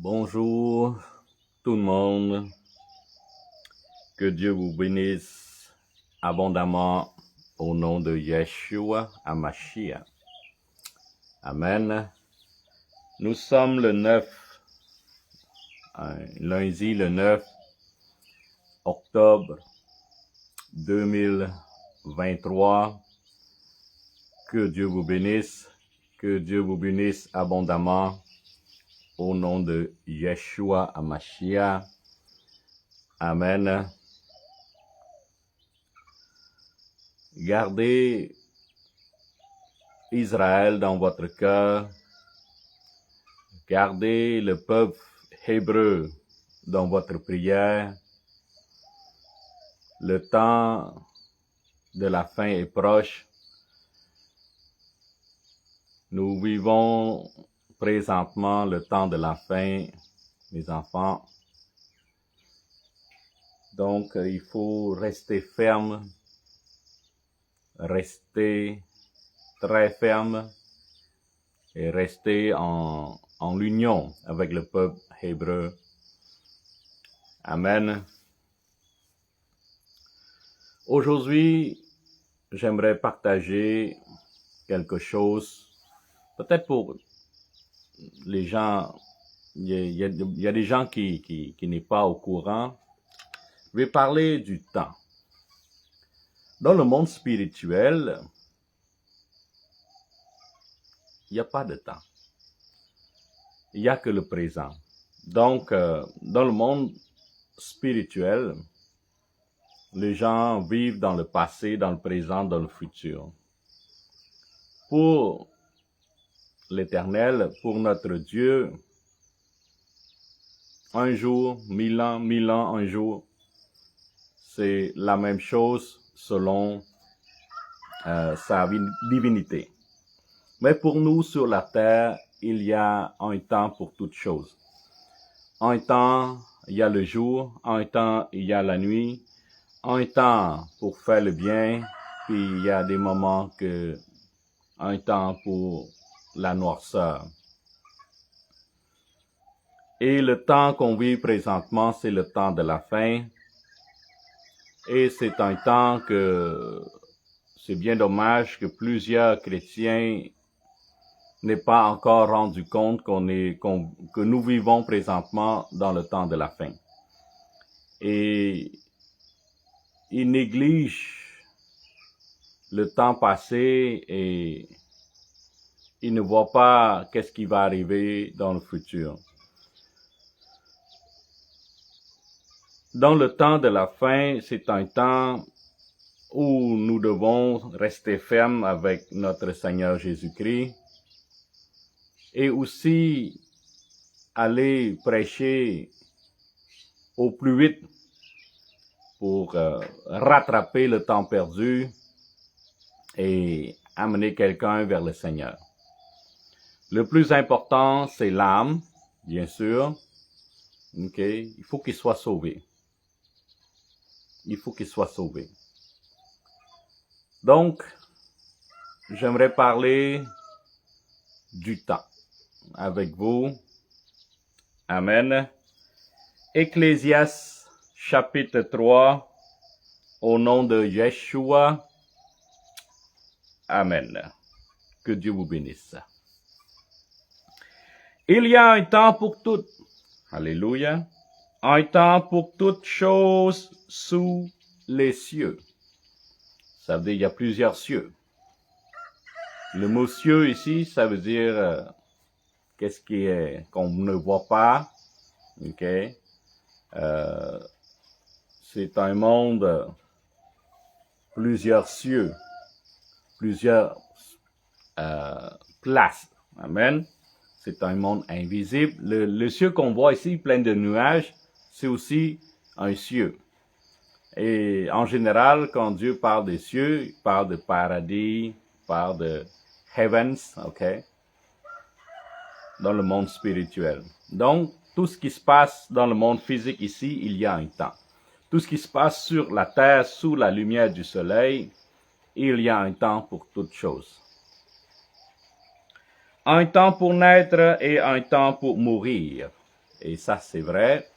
Bonjour tout le monde, que Dieu vous bénisse abondamment au nom de Yeshua HaMashiach. Amen. Nous sommes le 9, lundi le 9 octobre 2023. Que Dieu vous bénisse, abondamment au nom de Yeshua HaMashiach. Amen. Gardez Israël dans votre cœur. Gardez le peuple hébreu dans votre prière. Le temps de la fin est proche. Nous vivons présentement le temps de la fin, mes enfants. Donc, il faut rester ferme, rester très ferme et rester en l'union avec le peuple hébreu. Amen. Aujourd'hui, j'aimerais partager quelque chose, peut-être pour les gens, il y a des gens qui n'est pas au courant. Je vais parler du temps. Dans le monde spirituel, il n'y a pas de temps. Il n'y a que le présent. Donc, dans le monde spirituel, les gens vivent dans le passé, dans le présent, dans le futur. Pour l'Éternel, pour notre Dieu, un jour, 1000 ans, un jour, c'est la même chose selon sa divinité. Mais pour nous, sur la terre, il y a un temps pour toutes choses. Un temps, il y a le jour, un temps, il y a la nuit, un temps pour faire le bien, puis il y a des moments un temps pour la noirceur. Et le temps qu'on vit présentement, c'est le temps de la fin. Et c'est un temps que c'est bien dommage que plusieurs chrétiens n'aient pas encore rendu compte que nous vivons présentement dans le temps de la fin. Et ils négligent le temps passé et ils ne voient pas qu'est-ce qui va arriver dans le futur. Dans le temps de la fin, c'est un temps où nous devons rester fermes avec notre Seigneur Jésus-Christ et aussi aller prêcher au plus vite pour rattraper le temps perdu et amener quelqu'un vers le Seigneur. Le plus important, c'est l'âme, bien sûr. Okay? Il faut qu'il soit sauvé. Il faut qu'il soit sauvé. Donc, j'aimerais parler du temps avec vous. Amen. Ecclésiaste chapitre 3, au nom de Yeshua. Amen. Que Dieu vous bénisse. Il y a un temps pour tout. Alléluia. Un temps pour toutes choses sous les cieux. Ça veut dire qu'il y a plusieurs cieux. Le mot cieux ici, ça veut dire qu'est-ce qui est qu'on ne voit pas. Ok. C'est un monde, plusieurs cieux, plusieurs places. Amen. C'est un monde invisible. Le cieux qu'on voit ici, plein de nuages, c'est aussi un cieux. Et en général, quand Dieu parle des cieux, il parle de paradis, il parle de heavens, ok? Dans le monde spirituel. Donc, tout ce qui se passe dans le monde physique ici, il y a un temps. Tout ce qui se passe sur la terre, sous la lumière du soleil, il y a un temps pour toutes choses. Un temps pour naître et un temps pour mourir. Et ça, c'est vrai.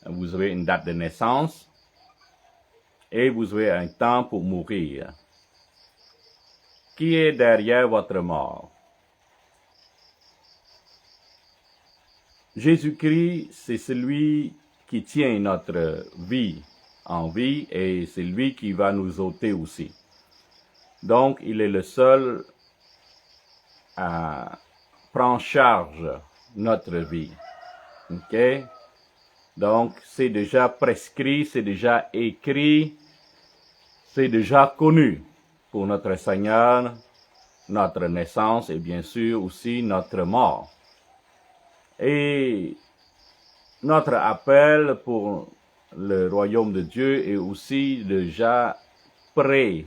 Vous avez une date de naissance et vous avez un temps pour mourir. Qui est derrière votre mort? Jésus-Christ, c'est celui qui tient notre vie en vie et c'est lui qui va nous ôter aussi. Donc, il est le seul à prendre charge notre vie. OK? Donc, c'est déjà prescrit, c'est déjà écrit, c'est déjà connu pour notre Seigneur, notre naissance et bien sûr aussi notre mort. Et notre appel pour le royaume de Dieu est aussi déjà prêt.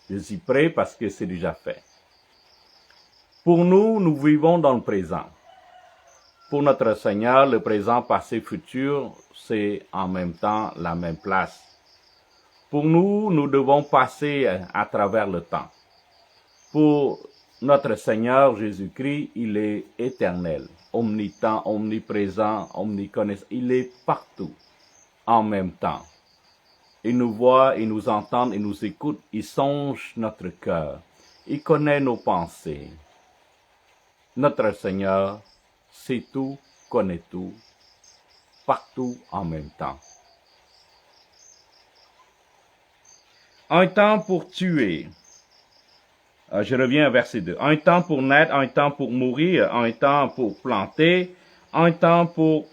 Je suis prêt parce que c'est déjà fait. Pour nous, nous vivons dans le présent. Pour notre Seigneur, le présent, passé, futur, c'est en même temps la même place. Pour nous, nous devons passer à travers le temps. Pour notre Seigneur Jésus-Christ, il est éternel, omnipotent, omniprésent, omniconnaissant. Il est partout en même temps. Il nous voit, il nous entend, il nous écoute, il songe notre cœur. Il connaît nos pensées. Notre Seigneur sait tout, connaît tout, partout en même temps. Un temps pour tuer. Je reviens à verset 2. Un temps pour naître, un temps pour mourir, un temps pour planter, un temps pour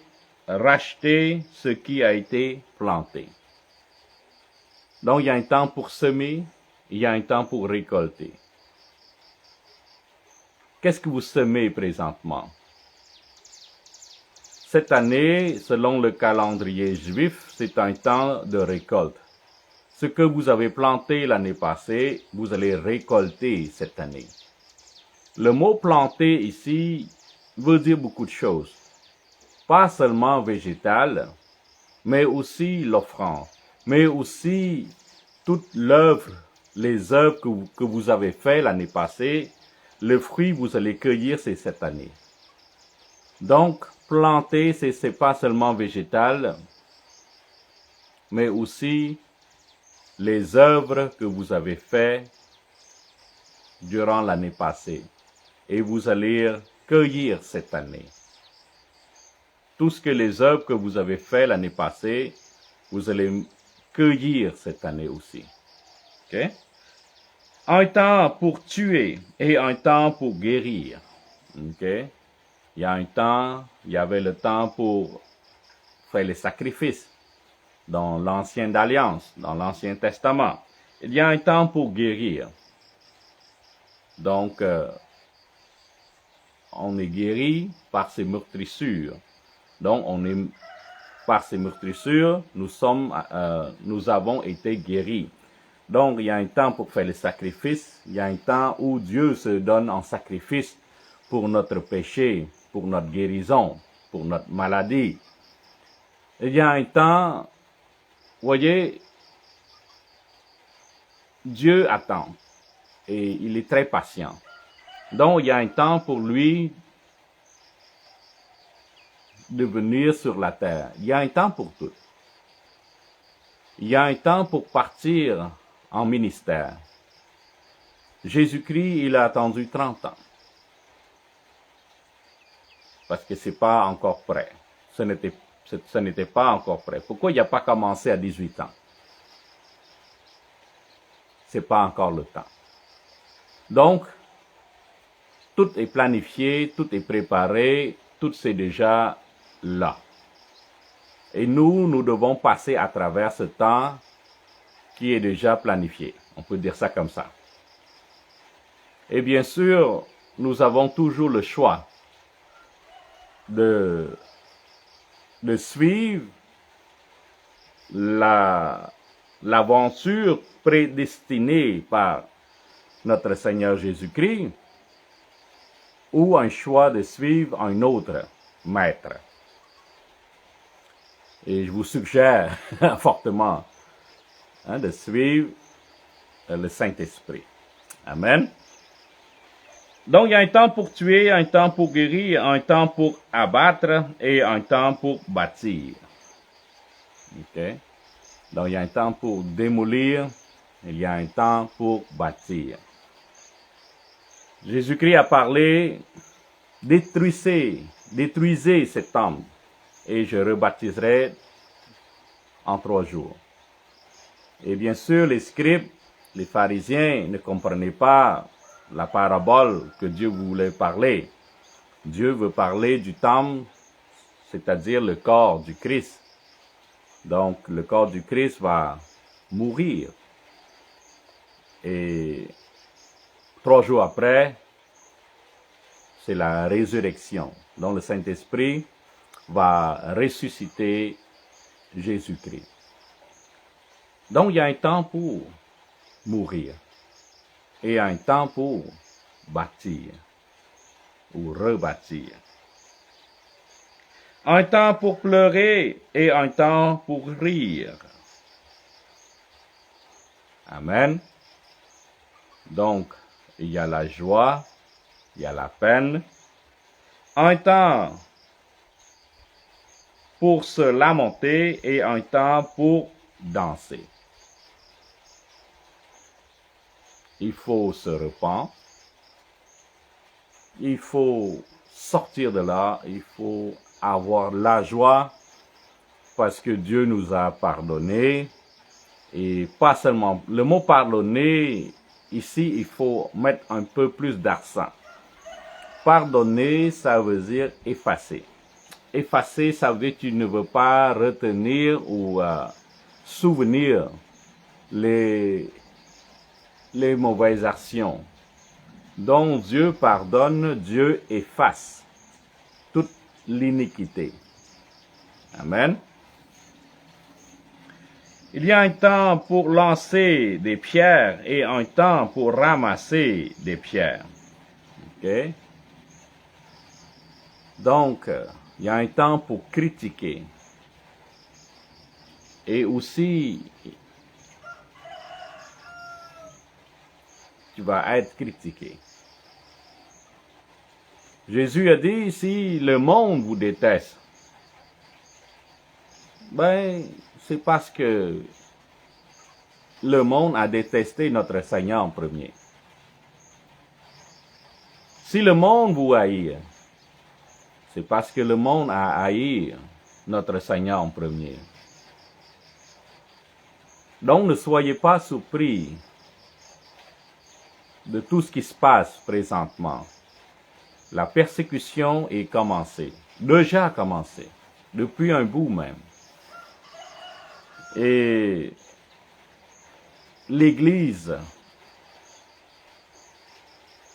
racheter ce qui a été planté. Donc, il y a un temps pour semer, il y a un temps pour récolter. Qu'est-ce que vous semez présentement? Cette année, selon le calendrier juif, c'est un temps de récolte. Ce que vous avez planté l'année passée, vous allez récolter cette année. Le mot planter ici veut dire beaucoup de choses. Pas seulement végétal, mais aussi l'offrande, mais aussi toute l'œuvre, les œuvres que vous avez faites l'année passée, le fruit vous allez cueillir, c'est cette année. Donc, planter, c'est pas seulement végétal, mais aussi les œuvres que vous avez faites durant l'année passée et vous allez cueillir cette année. Tout ce que les œuvres que vous avez faites l'année passée, vous allez cueillir cette année aussi. Okay? Un temps pour tuer et un temps pour guérir. Okay? Il y a un temps, il y avait le temps pour faire les sacrifices dans l'Ancienne Alliance, dans l'Ancien Testament. Il y a un temps pour guérir. Donc, on est guéri par ces meurtrissures. Donc, par ces meurtrissures, nous avons été guéris. Donc, il y a un temps pour faire les sacrifices. Il y a un temps où Dieu se donne en sacrifice pour notre péché, pour notre guérison, pour notre maladie. Il y a un temps, voyez, Dieu attend et il est très patient. Donc, il y a un temps pour lui de venir sur la terre. Il y a un temps pour tout. Il y a un temps pour partir en ministère. Jésus-Christ, il a attendu 30 ans. Parce que c'est pas encore prêt. Ce n'était pas encore prêt. Pourquoi il n'a pas commencé à 18 ans? C'est pas encore le temps. Donc, tout est planifié, tout est préparé, tout c'est déjà là. Et nous devons passer à travers ce temps qui est déjà planifié. On peut dire ça comme ça. Et bien sûr, nous avons toujours le choix de suivre l'aventure prédestinée par notre Seigneur Jésus-Christ ou un choix de suivre un autre maître. Et je vous suggère fortement de suivre le Saint-Esprit. Amen. Donc, il y a un temps pour tuer, un temps pour guérir, un temps pour abattre et un temps pour bâtir. OK? Donc, il y a un temps pour démolir, il y a un temps pour bâtir. Jésus-Christ a parlé, détruisez cet temple et je rebaptiserai en 3 jours. Et bien sûr, les scribes, les pharisiens ne comprenaient pas la parabole que Dieu voulait parler. Dieu veut parler du temple, c'est-à-dire le corps du Christ. Donc, le corps du Christ va mourir. Et 3 jours après, c'est la résurrection. Donc, le Saint-Esprit va ressusciter Jésus-Christ. Donc, il y a un temps pour mourir et un temps pour bâtir ou rebâtir. Un temps pour pleurer et un temps pour rire. Amen. Donc, il y a la joie, il y a la peine. Un temps pour se lamenter et un temps pour danser. Il faut se repentir. Il faut sortir de là. Il faut avoir la joie parce que Dieu nous a pardonné. Et pas seulement, le mot pardonner, ici, il faut mettre un peu plus d'accent. Pardonner, ça veut dire effacer. Effacer, ça veut dire que tu ne veux pas retenir ou souvenir les mauvaises actions. Donc Dieu pardonne, Dieu efface toute l'iniquité. Amen. Il y a un temps pour lancer des pierres et un temps pour ramasser des pierres. OK? Donc, il y a un temps pour critiquer. Et aussi, tu vas être critiqué. Jésus a dit, si le monde vous déteste, ben, c'est parce que le monde a détesté notre Seigneur en premier. Si le monde vous haït, c'est parce que le monde a haï notre Seigneur en premier. Donc ne soyez pas surpris de tout ce qui se passe présentement. La persécution est commencée, déjà commencée, depuis un bout même. Et l'Église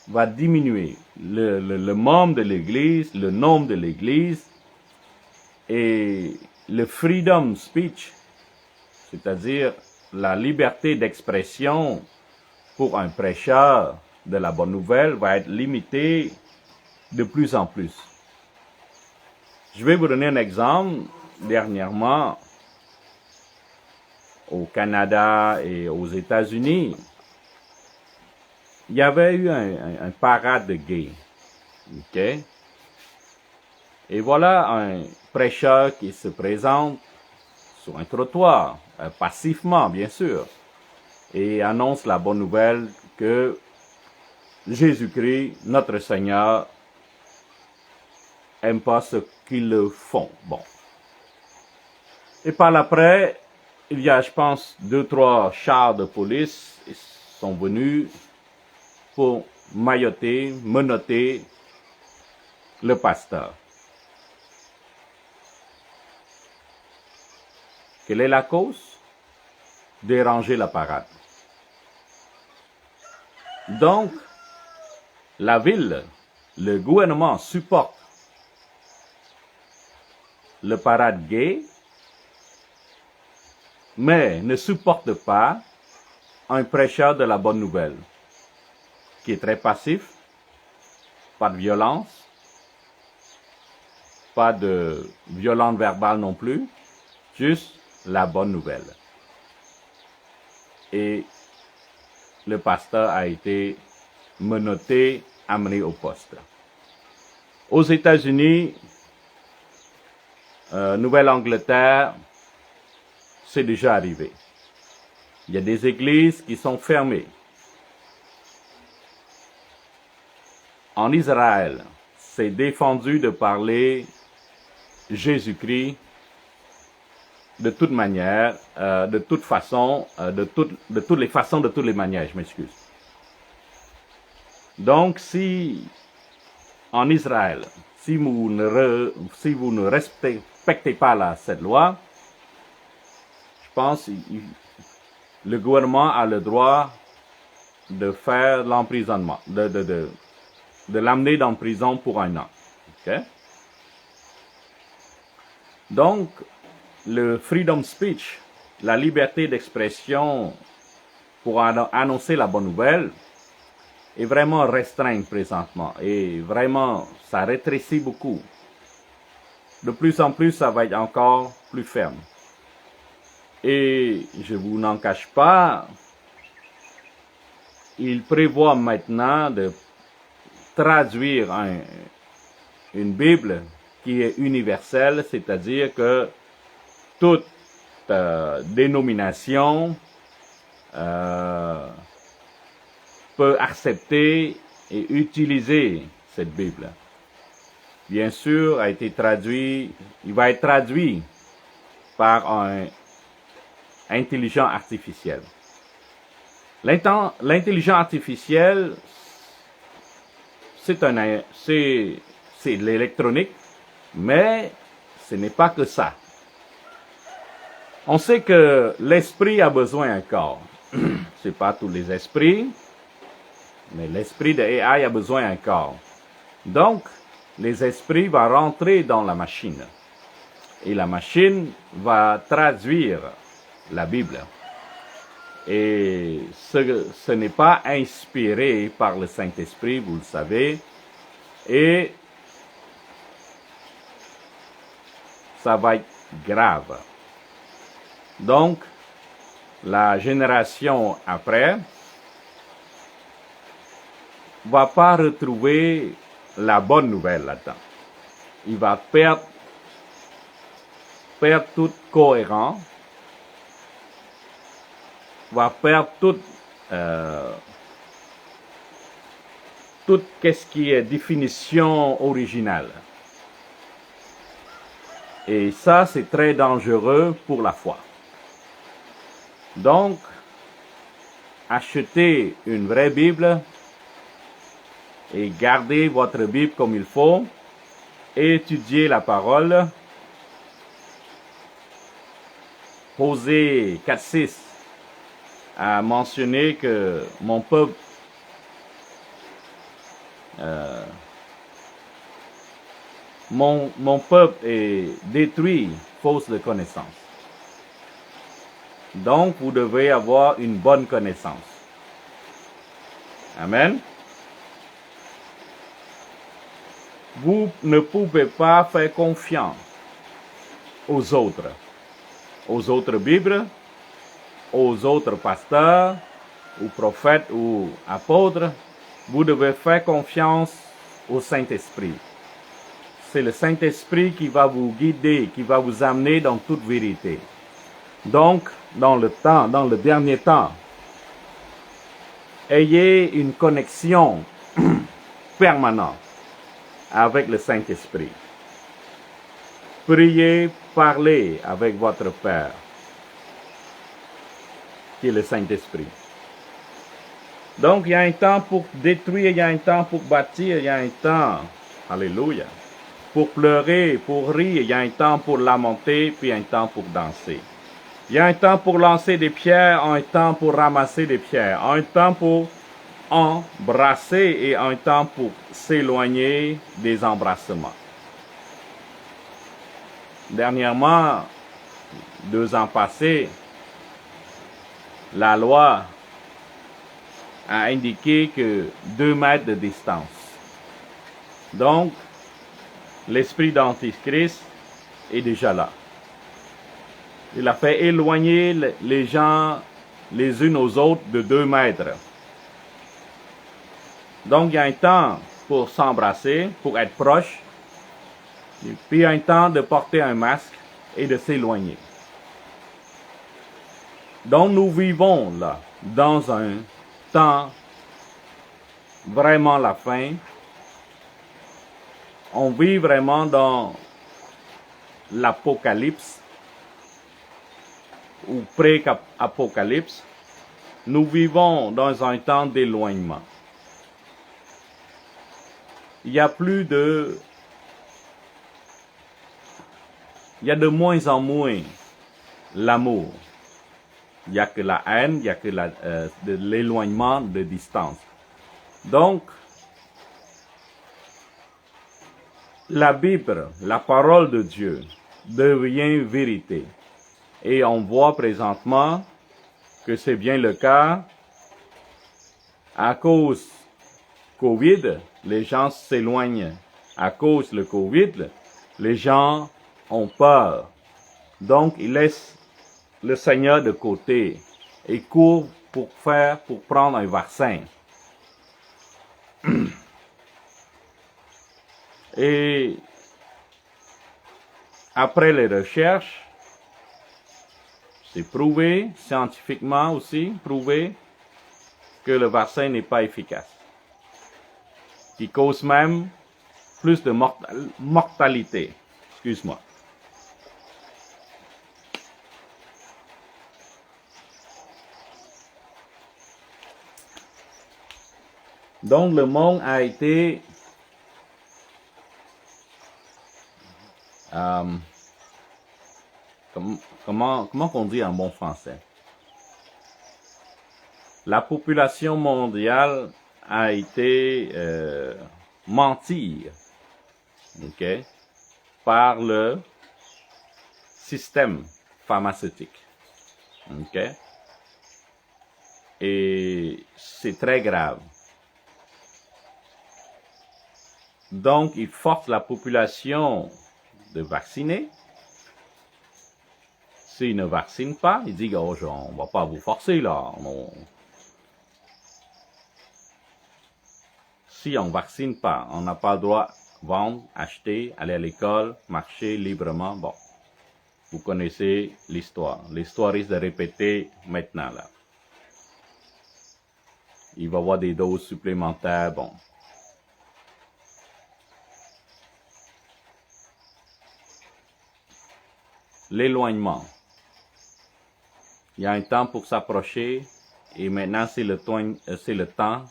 va diminuer. Le membre de l'Église, le nombre de l'Église et le freedom speech, c'est-à-dire la liberté d'expression pour un prêcheur de la bonne nouvelle va être limité de plus en plus. Je vais vous donner un exemple. Dernièrement, au Canada et aux États-Unis, il y avait eu un parade de gays. OK? Et voilà un prêcheur qui se présente sur un trottoir, passivement bien sûr, et annonce la bonne nouvelle que Jésus-Christ, notre Seigneur, aime pas ce qu'ils font. Bon. Et par après, il y a, je pense, 2-3 chars de police qui sont venus pour mailloter, menotter le pasteur. Quelle est la cause? Déranger la parade. Donc, la ville, le gouvernement supporte le parade gay, mais ne supporte pas un prêcheur de la bonne nouvelle, qui est très passif, pas de violence, pas de violence verbale non plus, juste la bonne nouvelle. Et le pasteur a été menotté amené au poste. Aux États-Unis, Nouvelle-Angleterre, c'est déjà arrivé. Il y a des églises qui sont fermées. En Israël, c'est défendu de parler Jésus-Christ de toute manière, de toute façon, de toutes les façons, de toutes les manières, je m'excuse. Donc, si en Israël, si vous ne respectez pas cette loi, je pense que le gouvernement a le droit de faire l'emprisonnement, de l'amener dans la prison pour 1 an. Okay? Donc, le freedom speech, la liberté d'expression pour annoncer la bonne nouvelle, est vraiment restreinte présentement. Et vraiment, ça rétrécit beaucoup. De plus en plus, ça va être encore plus ferme. Et je vous n'en cache pas, il prévoit maintenant de traduire une Bible qui est universelle, c'est-à-dire que toute dénomination peut accepter et utiliser cette Bible. Bien sûr, il va être traduit par un intelligence artificielle. L'intelligence artificielle, c'est de l'électronique, mais ce n'est pas que ça. On sait que l'esprit a besoin d'un corps. C'est pas tous les esprits, mais l'esprit de AI a besoin d'un corps. Donc, les esprits vont rentrer dans la machine. Et la machine va traduire la Bible. Et ce n'est pas inspiré par le Saint-Esprit, vous le savez. Et ça va être grave. Donc, la génération après va pas retrouver la bonne nouvelle là-dedans. Il va perdre toute cohérence, va perdre toute qu'est-ce qui est définition originale. Et ça, c'est très dangereux pour la foi. Donc, achetez une vraie Bible et gardez votre Bible comme il faut. Étudiez la parole. Osée 4:6 a mentionné que mon peuple est détruit faute de connaissance. Donc, vous devez avoir une bonne connaissance. Amen. Vous ne pouvez pas faire confiance aux autres Bibles, aux autres pasteurs, ou prophètes, ou apôtres. Vous devez faire confiance au Saint-Esprit. C'est le Saint-Esprit qui va vous guider, qui va vous amener dans toute vérité. Donc, dans le dernier temps, ayez une connexion permanente avec le Saint-Esprit. Priez, parlez avec votre Père, qui est le Saint-Esprit. Donc, il y a un temps pour détruire, il y a un temps pour bâtir, il y a un temps, alléluia, pour pleurer, pour rire, il y a un temps pour lamenter, puis un temps pour danser. Il y a un temps pour lancer des pierres, un temps pour ramasser des pierres, un temps pour embrasser et un temps pour s'éloigner des embrassements. Dernièrement, 2 ans passés, la loi a indiqué que 2 mètres de distance. Donc, l'esprit d'Antichrist est déjà là. Il a fait éloigner les gens les unes aux autres de 2 mètres. Donc, il y a un temps pour s'embrasser, pour être proche, et puis il y a un temps de porter un masque et de s'éloigner. Donc, nous vivons là, dans un temps vraiment la fin. On vit vraiment dans l'apocalypse ou pré-apocalypse. Nous vivons dans un temps d'éloignement. Il y a de moins en moins l'amour. Il n'y a que la haine, il n'y a que de l'éloignement, de distance. Donc, la Bible, la parole de Dieu, devient vérité. Et on voit présentement que c'est bien le cas. À cause Covid, les gens s'éloignent. À cause du Covid, les gens ont peur. Donc, ils laissent le Seigneur de côté et courent pour prendre un vaccin. Et après les recherches, c'est prouvé, scientifiquement aussi prouvé, que le vaccin n'est pas efficace. Qui cause même plus de mortalité. Excuse-moi. Donc le monde a été comment on dit en bon français? La population mondiale a été mentie, okay, par le système pharmaceutique. Okay? Et c'est très grave. Donc, il force la population de vacciner. S'ils ne vaccinent pas, ils disent oh, on ne va pas vous forcer là. Si on ne vaccine pas, on n'a pas le droit de vendre, acheter, aller à l'école, marcher librement. Bon, vous connaissez l'histoire. L'histoire risque de répéter maintenant là. Il va y avoir des doses supplémentaires. Bon. L'éloignement. Il y a un temps pour s'approcher et maintenant c'est le temps,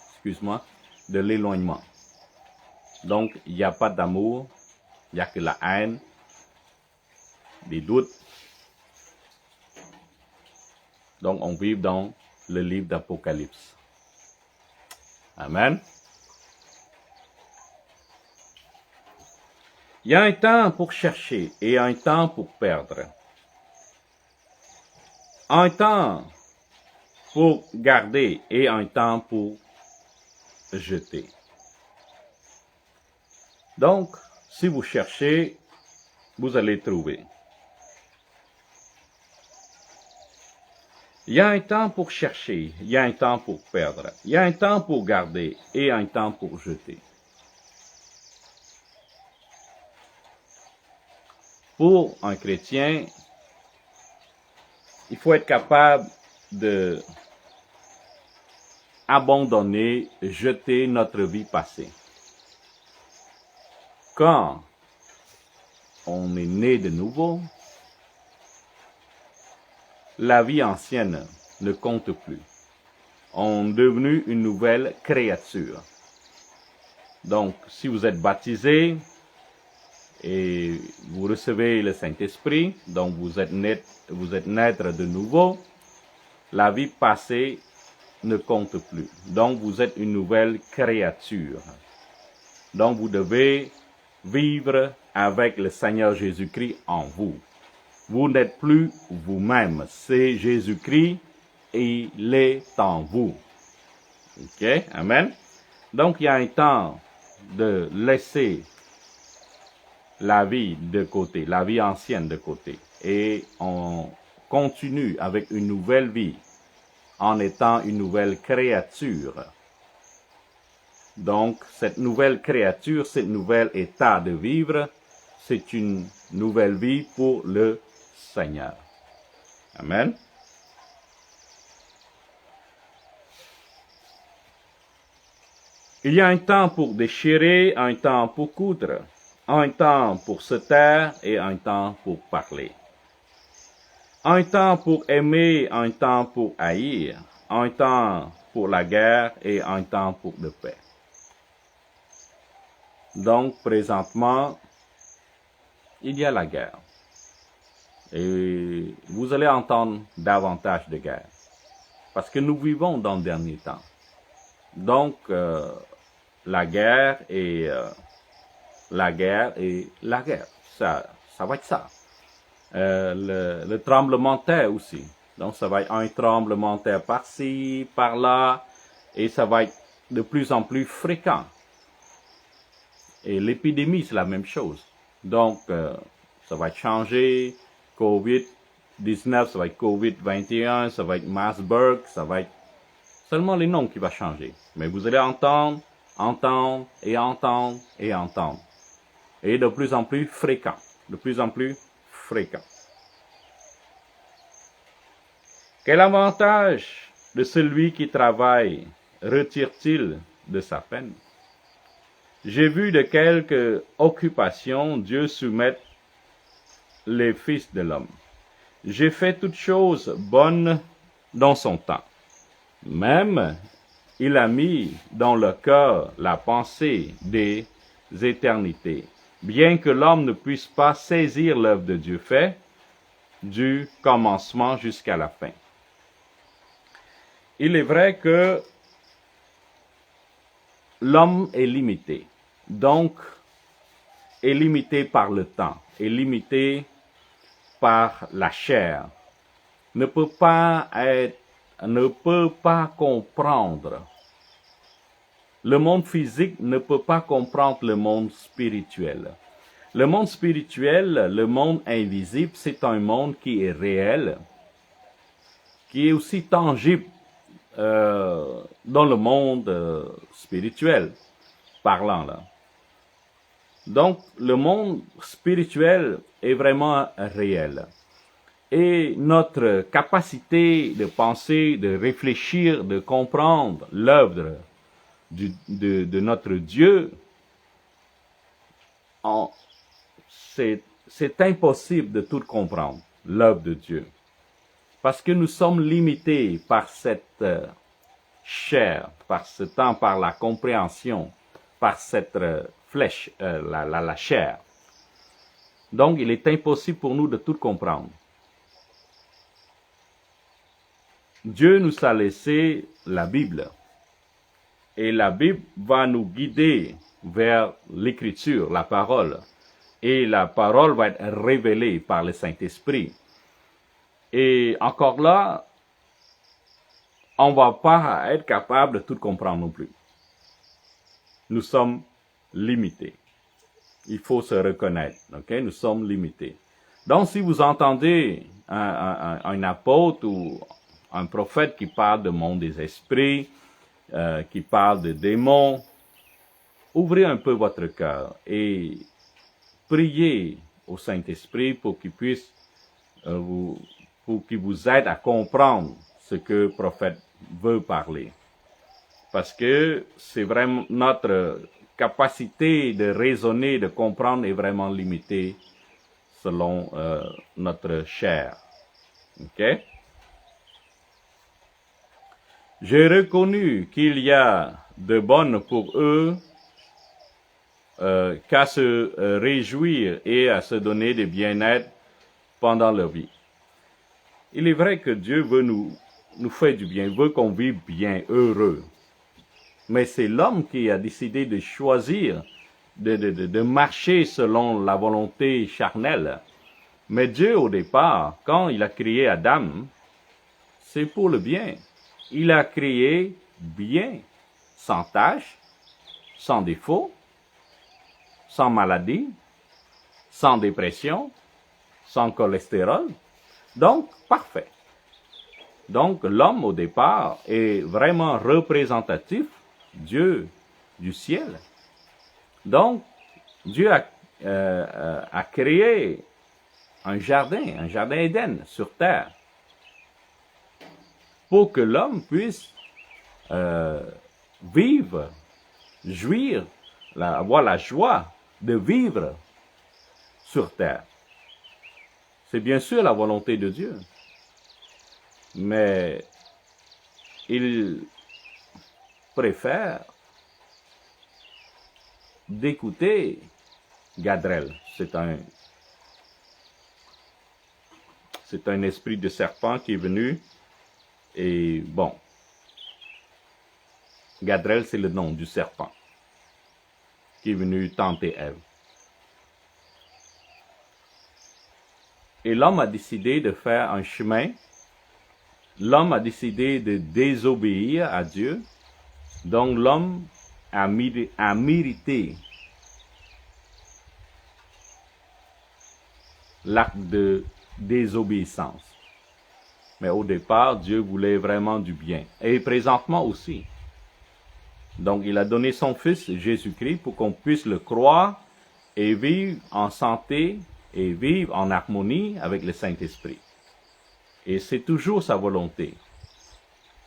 de l'éloignement. Donc, il n'y a pas d'amour, il n'y a que la haine, des doutes. Donc, on vit dans le livre d'Apocalypse. Amen. Il y a un temps pour chercher et un temps pour perdre. Un temps pour garder et un temps pour jeter. Donc, si vous cherchez, vous allez trouver. Il y a un temps pour chercher, il y a un temps pour perdre, il y a un temps pour garder et un temps pour jeter. Pour un chrétien, il faut être capable de abandonner, jeter notre vie passée. Quand on est né de nouveau, la vie ancienne ne compte plus. On est devenu une nouvelle créature. Donc, si vous êtes baptisé et vous recevez le Saint-Esprit, donc vous êtes naître de nouveau, la vie passée ne compte plus. Donc, vous êtes une nouvelle créature. Donc, vous devez vivre avec le Seigneur Jésus-Christ en vous. Vous n'êtes plus vous-même, c'est Jésus-Christ et il est en vous. Ok, amen. Donc, il y a un temps de laisser la vie de côté, la vie ancienne de côté, et on continue avec une nouvelle vie en étant une nouvelle créature. Donc, cette nouvelle créature, ce nouvel état de vivre, c'est une nouvelle vie pour le Seigneur. Amen. Il y a un temps pour déchirer, un temps pour coudre, un temps pour se taire et un temps pour parler. Un temps pour aimer, un temps pour haïr, un temps pour la guerre et un temps pour la paix. Donc, présentement, il y a la guerre. Et vous allez entendre davantage de guerre. Parce que nous vivons dans le dernier temps. Donc, la guerre et la guerre. Ça va être ça. Le tremblement de terre aussi. Donc, ça va être un tremblement de terre par-ci, par-là. Et ça va être de plus en plus fréquent. Et l'épidémie, c'est la même chose. Donc, ça va changer. COVID-19, ça va être COVID-21, ça va être Marsburg, ça va être seulement les noms qui vont changer. Mais vous allez entendre, entendre et entendre et entendre. Et de plus en plus fréquent. De plus en plus fréquent. Quel avantage de celui qui travaille retire-t-il de sa peine? J'ai vu de quelques occupations Dieu soumettre les fils de l'homme. J'ai fait toutes choses bonnes dans son temps. Même, il a mis dans le cœur la pensée des éternités, bien que l'homme ne puisse pas saisir l'œuvre de Dieu fait, du commencement jusqu'à la fin. Il est vrai que l'homme est limité, donc est limité par le temps, est limité par la chair, ne peut pas comprendre. Le monde physique ne peut pas comprendre le monde spirituel. Le monde spirituel, le monde invisible, c'est un monde qui est réel, qui est aussi tangible dans le monde spirituel, parlant là. Donc, le monde spirituel est vraiment réel. Et notre capacité de penser, de réfléchir, de comprendre l'œuvre de notre Dieu, c'est impossible de tout comprendre, l'œuvre de Dieu. Parce que nous sommes limités par cette chair, par ce temps, par la compréhension, par cette flèche, la chair. Donc, il est impossible pour nous de tout comprendre. Dieu nous a laissé la Bible. Et la Bible va nous guider vers l'écriture, la parole. Et la parole va être révélée par le Saint-Esprit. Et encore là, on ne va pas être capable de tout comprendre non plus. Nous sommes limités. Il faut se reconnaître. Okay? Nous sommes limités. Donc, si vous entendez un apôtre ou un prophète qui parle du monde des esprits, qui parle de démons, ouvrez un peu votre cœur et priez au Saint-Esprit pour qu'il puisse pour qu'il vous aide à comprendre ce que le prophète veut parler. Parce que c'est vraiment notre capacité de raisonner, de comprendre est vraiment limitée selon notre chair. Ok? J'ai reconnu qu'il y a de bonnes pour eux qu'à se réjouir et à se donner des bien-être pendant leur vie. Il est vrai que Dieu veut nous faire du bien, veut qu'on vive bien, heureux. Mais c'est l'homme qui a décidé de choisir, de marcher selon la volonté charnelle. Mais Dieu, au départ, quand il a créé Adam, c'est pour le bien. Il a créé bien, sans tache, sans défaut, sans maladie, sans dépression, sans cholestérol. Donc, parfait. Donc, l'homme, au départ, est vraiment représentatif. Dieu du ciel. Donc, Dieu a créé un jardin Éden sur terre, pour que l'homme puisse vivre, jouir, avoir la joie de vivre sur terre. C'est bien sûr la volonté de Dieu, mais il préfère d'écouter Gadrel. C'est un esprit de serpent qui est venu, et bon, Gadrel, c'est le nom du serpent qui est venu tenter Ève. Et l'homme a décidé de faire un chemin. L'homme a décidé de désobéir à Dieu. Donc l'homme a mérité l'acte de désobéissance. Mais au départ, Dieu voulait vraiment du bien. Et présentement aussi. Donc il a donné son Fils Jésus-Christ pour qu'on puisse le croire et vivre en santé et vivre en harmonie avec le Saint-Esprit. Et c'est toujours sa volonté.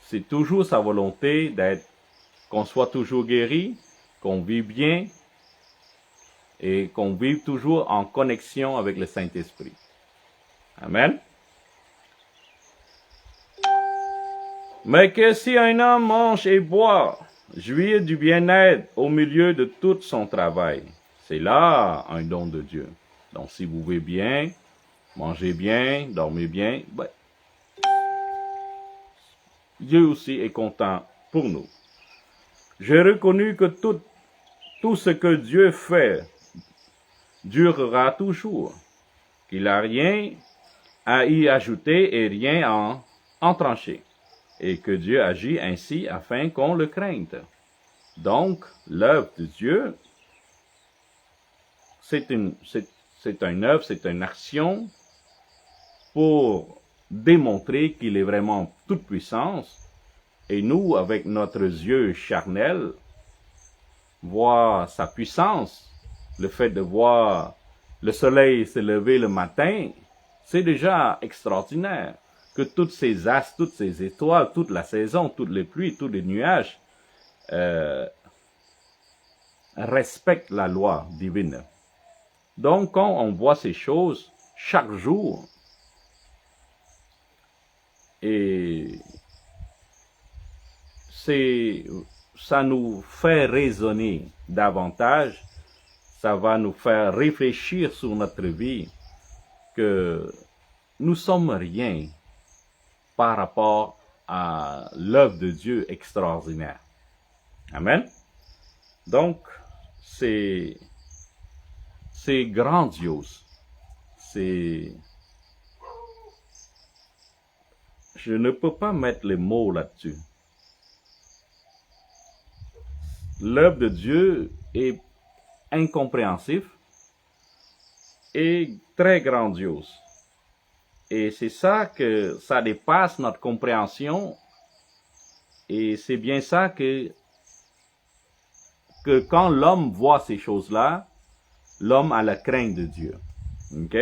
C'est toujours sa volonté qu'on soit toujours guéri, qu'on vive bien et qu'on vive toujours en connexion avec le Saint-Esprit. Amen. Mais que si un homme mange et boit, jouir du bien-être au milieu de tout son travail, c'est là un don de Dieu. Donc si vous vivez bien, mangez bien, dormez bien, ben, Dieu aussi est content pour nous. J'ai reconnu que tout ce que Dieu fait durera toujours, qu'il n'a rien à y ajouter et rien à en trancher, et que Dieu agit ainsi afin qu'on le craigne. Donc, l'œuvre de Dieu, c'est une œuvre, c'est une action pour démontrer qu'il est vraiment toute puissance. Et nous, avec notre yeux charnel, voir sa puissance, le fait de voir le soleil se lever le matin, c'est déjà extraordinaire. Que toutes ces astres, toutes ces étoiles, toute la saison, toutes les pluies, tous les nuages respectent la loi divine. Donc, quand on voit ces choses chaque jour, et ça nous fait raisonner davantage, ça va nous faire réfléchir sur notre vie, que nous sommes rien par rapport à l'œuvre de Dieu extraordinaire. Amen. Donc, c'est grandiose. Je ne peux pas mettre les mots là-dessus. L'œuvre de Dieu est incompréhensible et très grandiose. Et c'est ça que ça dépasse notre compréhension. Et c'est bien ça que quand l'homme voit ces choses-là, l'homme a la crainte de Dieu. OK?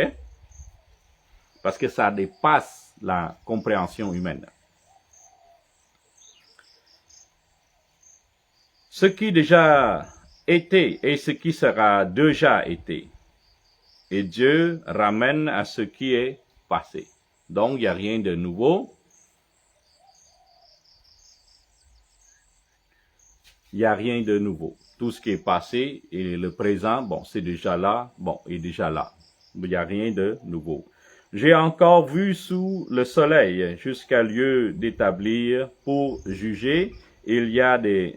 Parce que ça dépasse la compréhension humaine. Ce qui déjà était et ce qui sera déjà été. Et Dieu ramène à ce qui est passé. Donc, il n'y a rien de nouveau. Il n'y a rien de nouveau. Tout ce qui est passé et le présent, bon, c'est déjà là, bon, est déjà là. Il n'y a rien de nouveau. J'ai encore vu sous le soleil jusqu'à lieu d'établir pour juger, il y a de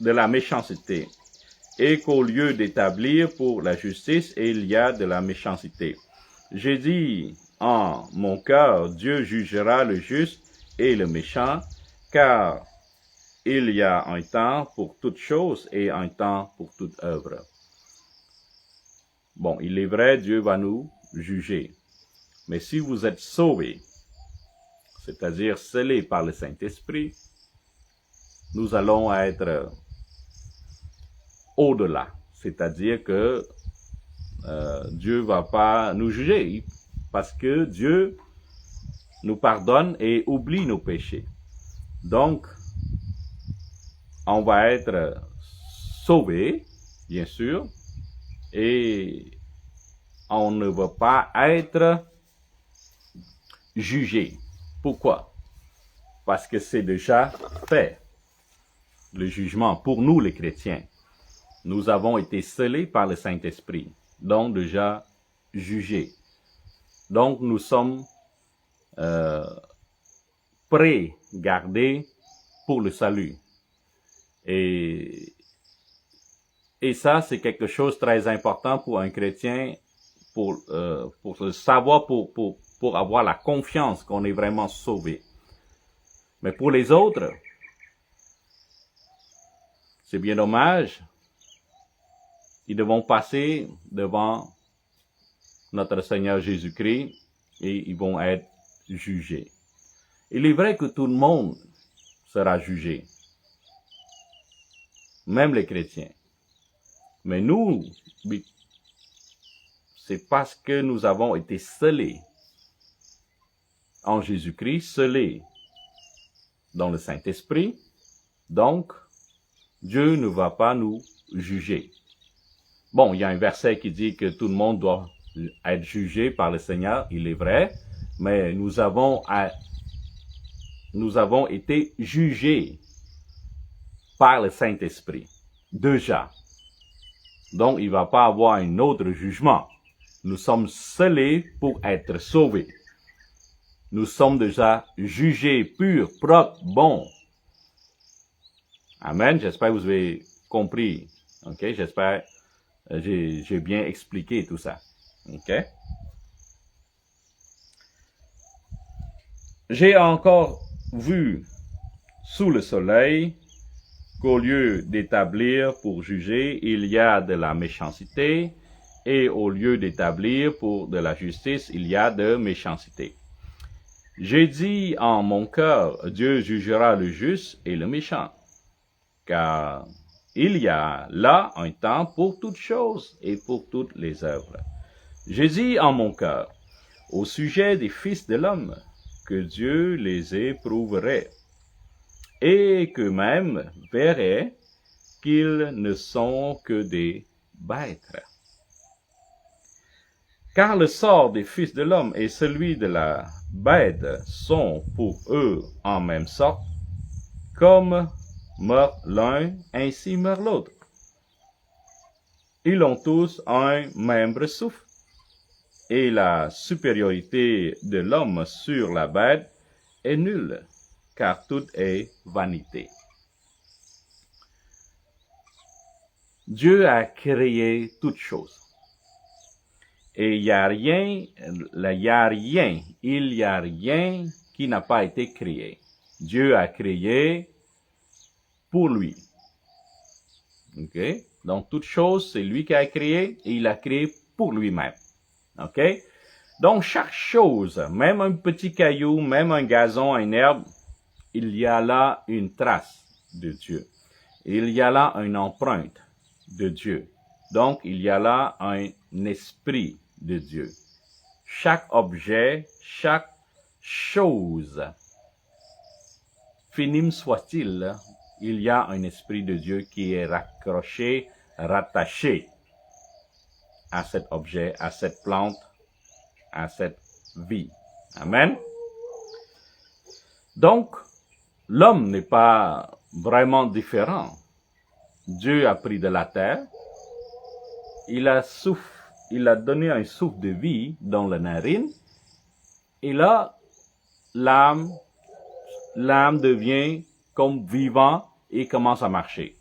la méchanceté. Et qu'au lieu d'établir pour la justice, il y a de la méchanceté. J'ai dit en mon cœur, Dieu jugera le juste et le méchant, car il y a un temps pour toute chose et un temps pour toute œuvre. Bon, il est vrai, Dieu va nous juger. Mais si vous êtes sauvés, c'est-à-dire scellés par le Saint-Esprit, nous allons être au-delà. C'est-à-dire que Dieu va pas nous juger parce que Dieu nous pardonne et oublie nos péchés. Donc, on va être sauvé, bien sûr, et on ne va pas être jugé. Pourquoi? Parce que c'est déjà fait, le jugement, pour nous les chrétiens. Nous avons été scellés par le Saint-Esprit, donc déjà jugés. Donc nous sommes pré-gardés pour le salut. Et ça, c'est quelque chose de très important pour un chrétien, pour le savoir, pour avoir la confiance qu'on est vraiment sauvé. Mais pour les autres, c'est bien dommage. Ils devront passer devant notre Seigneur Jésus-Christ et ils vont être jugés. Il est vrai que tout le monde sera jugé, même les chrétiens. Mais nous, c'est parce que nous avons été scellés en Jésus-Christ, scellés dans le Saint-Esprit. Donc, Dieu ne va pas nous juger. Bon, il y a un verset qui dit que tout le monde doit être jugé par le Seigneur, il est vrai, mais nous avons été jugés par le Saint-Esprit, déjà. Donc, il ne va pas avoir un autre jugement. Nous sommes scellés pour être sauvés. Nous sommes déjà jugés purs, propres, bons. Amen. J'espère que vous avez compris. Ok, j'espère que j'ai bien expliqué tout ça. Ok. J'ai encore vu sous le soleil qu'au lieu d'établir pour juger, il y a de la méchanceté, et au lieu d'établir pour de la justice, il y a de méchanceté. J'ai dit en mon cœur, Dieu jugera le juste et le méchant, car il y a là un temps pour toutes choses et pour toutes les œuvres. J'ai dit en mon cœur, au sujet des fils de l'homme, que Dieu les éprouverait, et qu'eux-mêmes verraient qu'ils ne sont que des bêtes. Car le sort des fils de l'homme et celui de la bête sont pour eux en même sorte, comme meurt l'un, ainsi meurt l'autre. Ils ont tous un même souffle, et la supériorité de l'homme sur la bête est nulle, car tout est vanité. Dieu a créé toutes choses. Et il n'y a rien qui n'a pas été créé. Dieu a créé pour lui. Ok? Donc, toute chose, c'est lui qui a créé et il a créé pour lui-même. Ok? Donc, chaque chose, même un petit caillou, même un gazon, une herbe, il y a là une trace de Dieu. Il y a là une empreinte de Dieu. Donc, il y a là un esprit de Dieu. Chaque objet, chaque chose, finime soit-il, il y a un esprit de Dieu qui est rattaché à cet objet, à cette plante, à cette vie. Amen. Donc, l'homme n'est pas vraiment différent. Dieu a pris de la terre, il a donné un souffle de vie dans la narine, et là, l'âme devient comme vivant et commence à marcher.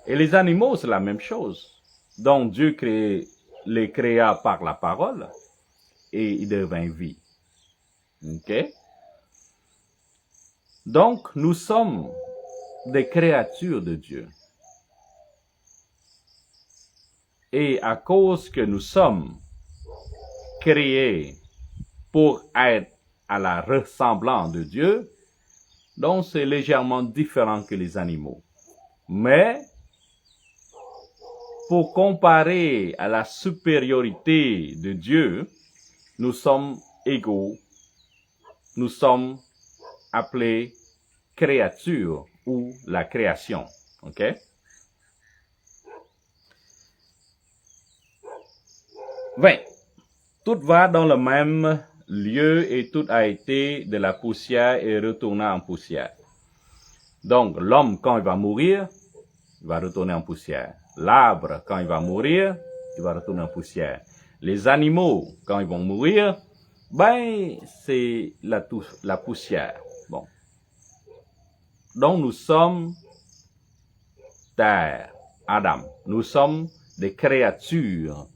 Et les animaux, c'est la même chose. Donc, Dieu les créa par la parole, et il devint vie. Ok? Donc, nous sommes des créatures de Dieu. Et à cause que nous sommes créés pour être à la ressemblance de Dieu, donc c'est légèrement différent que les animaux. Mais pour comparer à la supériorité de Dieu, nous sommes égaux. Nous sommes appelés créatures ou la création. OK? Tout va dans le même lieu et tout a été de la poussière et retourné en poussière. Donc, l'homme, quand il va mourir, il va retourner en poussière. L'arbre, quand il va mourir, il va retourner en poussière. Les animaux, quand ils vont mourir, c'est la poussière. Bon. Donc, nous sommes terre, Adam. Nous sommes des créatures.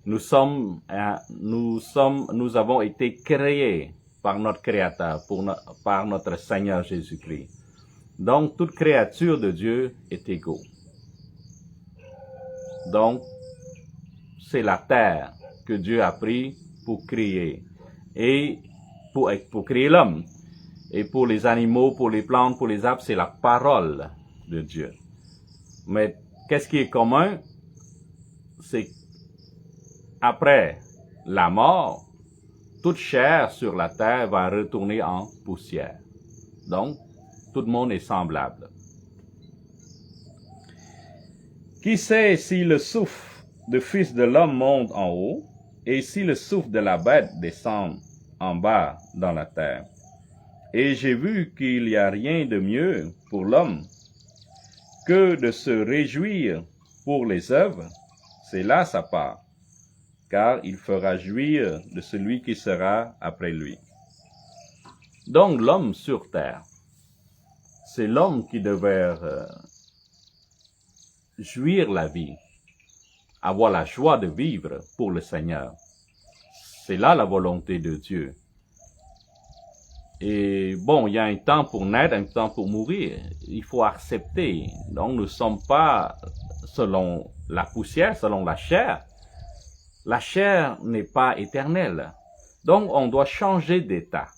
Nous avons été créés par notre Créateur, par notre Seigneur Jésus-Christ. Donc, toute créature de Dieu est égaux. Donc, c'est la terre que Dieu a pris pour créer. Et pour créer l'homme. Et pour les animaux, pour les plantes, pour les arbres, c'est la parole de Dieu. Mais qu'est-ce qui est commun? C'est après la mort, toute chair sur la terre va retourner en poussière. Donc, tout le monde est semblable. Qui sait si le souffle du Fils de l'homme monte en haut, et si le souffle de la bête descend en bas dans la terre? Et j'ai vu qu'il n'y a rien de mieux pour l'homme que de se réjouir pour les œuvres. C'est là sa part, car il fera jouir de celui qui sera après lui. Donc l'homme sur terre, c'est l'homme qui devait jouir la vie, avoir la joie de vivre pour le Seigneur. C'est là la volonté de Dieu. Et bon, il y a un temps pour naître, un temps pour mourir. Il faut accepter. Donc nous ne sommes pas selon la poussière, selon la chair. La chair n'est pas éternelle. Donc, on doit changer d'état.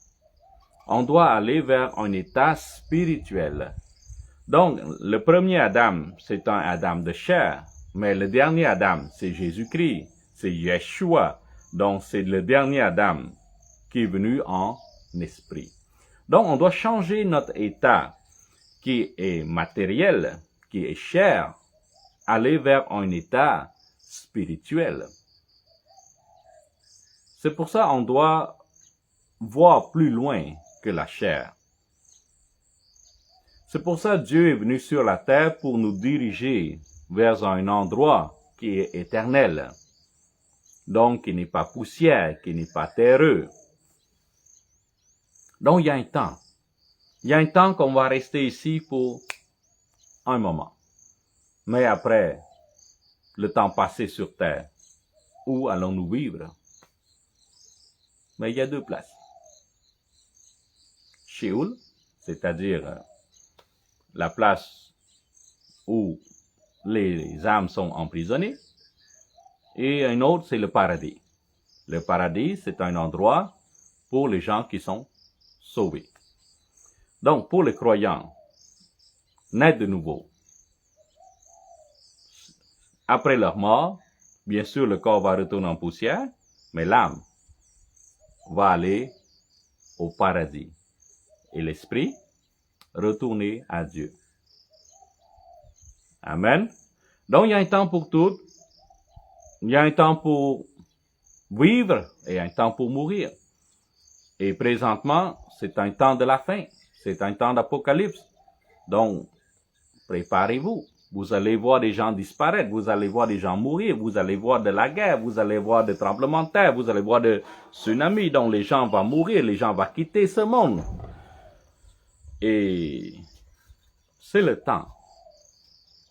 On doit aller vers un état spirituel. Donc, le premier Adam, c'est un Adam de chair. Mais le dernier Adam, c'est Jésus-Christ. C'est Yeshua. Donc, c'est le dernier Adam qui est venu en esprit. Donc, on doit changer notre état qui est matériel, qui est chair, aller vers un état spirituel. C'est pour ça qu'on doit voir plus loin que la chair. C'est pour ça que Dieu est venu sur la terre pour nous diriger vers un endroit qui est éternel. Donc, qui n'est pas poussière, qui n'est pas terreux. Donc, il y a un temps. Il y a un temps qu'on va rester ici pour un moment. Mais après, le temps passé sur terre, où allons-nous vivre? Mais il y a deux places. Sheol, c'est-à-dire la place où les âmes sont emprisonnées, et un autre, c'est le paradis. Le paradis, c'est un endroit pour les gens qui sont sauvés. Donc, pour les croyants, naître de nouveau. Après leur mort, bien sûr, le corps va retourner en poussière, mais l'âme va aller au paradis. Et l'esprit, retourner à Dieu. Amen. Donc, il y a un temps pour tout. Il y a un temps pour vivre et un temps pour mourir. Et présentement, c'est un temps de la fin. C'est un temps d'apocalypse. Donc, préparez-vous. Vous allez voir des gens disparaître, vous allez voir des gens mourir, vous allez voir de la guerre, vous allez voir des tremblements de terre, vous allez voir des tsunamis, donc les gens vont mourir, les gens vont quitter ce monde. Et c'est le temps.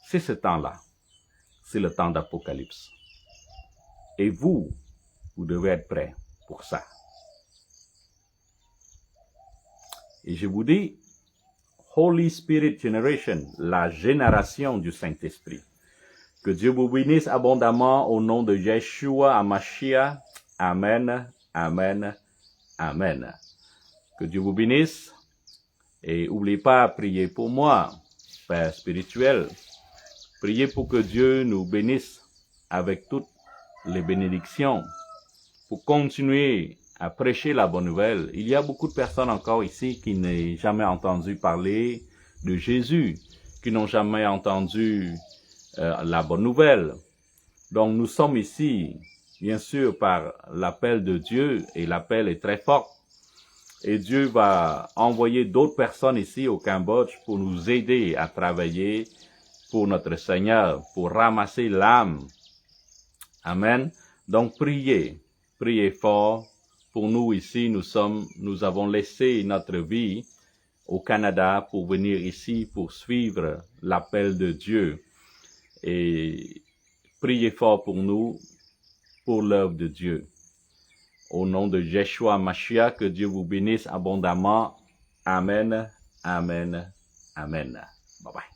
C'est ce temps-là. C'est le temps d'Apocalypse. Et vous devez être prêts pour ça. Et je vous dis, Holy Spirit Generation, la génération du Saint-Esprit. Que Dieu vous bénisse abondamment au nom de Yeshua HaMashiach. Amen, amen, amen. Que Dieu vous bénisse. Et n'oubliez pas, priez pour moi, Père spirituel. Priez pour que Dieu nous bénisse avec toutes les bénédictions pour continuer à prêcher la bonne nouvelle. Il y a beaucoup de personnes encore ici qui n'ont jamais entendu parler de Jésus, qui n'ont jamais entendu la bonne nouvelle. Donc nous sommes ici, bien sûr, par l'appel de Dieu, et l'appel est très fort. Et Dieu va envoyer d'autres personnes ici au Cambodge pour nous aider à travailler pour notre Seigneur, pour ramasser l'âme. Amen. Donc priez fort. Pour nous ici, nous avons laissé notre vie au Canada pour venir ici pour suivre l'appel de Dieu. Et priez fort pour nous, pour l'œuvre de Dieu. Au nom de Yeshua Mashiach, que Dieu vous bénisse abondamment. Amen, amen, amen. Bye bye.